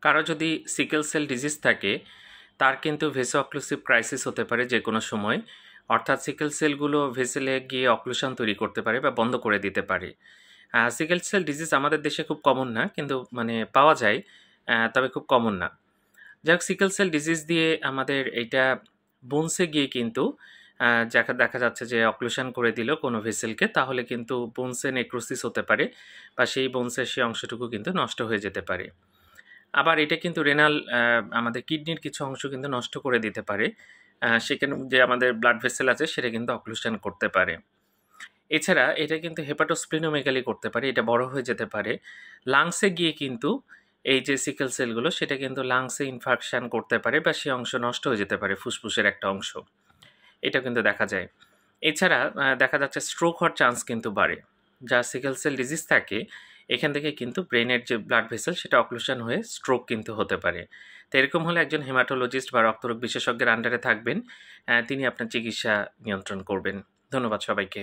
কারো যদি sickle cell disease থাকে তার কিন্তু ভেসো অক্লুসিভ ক্রাইসিস হতে পারে যে কোনো সময়, অর্থাৎ সিকেল সেলগুলো ভেসেলে গিয়ে অক্লুশন তৈরি করতে পারে বা বন্ধ করে দিতে পারে। সিকেল সেল ডিজিজ আমাদের দেশে খুব কমন না, কিন্তু মানে পাওয়া যায়, তবে খুব কমন না। যাই হোক, সিকেল সেল ডিজিজ দিয়ে আমাদের এইটা বোনসে গিয়ে কিন্তু দেখা যাচ্ছে যে অক্লুশন করে দিল কোনো ভেসেলকে, তাহলে কিন্তু বোনসে নেক্রোসিস হতে পারে বা সেই বোনসের সেই অংশটুকু কিন্তু নষ্ট হয়ে যেতে পারে। আবার এটা কিন্তু রেনাল আমাদের কিডনির কিছু অংশ কিন্তু নষ্ট করে দিতে পারে, সেখানে যে আমাদের ব্লাড ভেসেল আছে সেটা কিন্তু অক্লুশন করতে পারে। এছাড়া এটা কিন্তু হেপাটোস্প্লিনোমেগালি করতে পারে, এটা বড় হয়ে যেতে পারে। লাংসে গিয়ে কিন্তু এই যে সিকেল সেলগুলো সেটা কিন্তু লাংসে ইনফেকশন করতে পারে বা সেই অংশ নষ্ট হয়ে যেতে পারে, ফুসফুসের একটা অংশ, এটা কিন্তু দেখা যায়। এছাড়া দেখা যাচ্ছে স্ট্রোক হওয়ার চান্স কিন্তু বাড়ে। যা সিকেল সেল ডিজিজ থাকে এখান থেকে কিন্তু ব্রেনের যে ব্লাড ভেসেল সেটা অক্লুশন হয়ে স্ট্রোক কিন্তু হতে পারে। তো এরকম হলে একজন হেমাটোলজিস্ট বা রক্তরোগ বিশেষজ্ঞের আন্ডারে থাকবেন, তিনি আপনার চিকিৎসা নিয়ন্ত্রণ করবেন। ধন্যবাদ সবাইকে।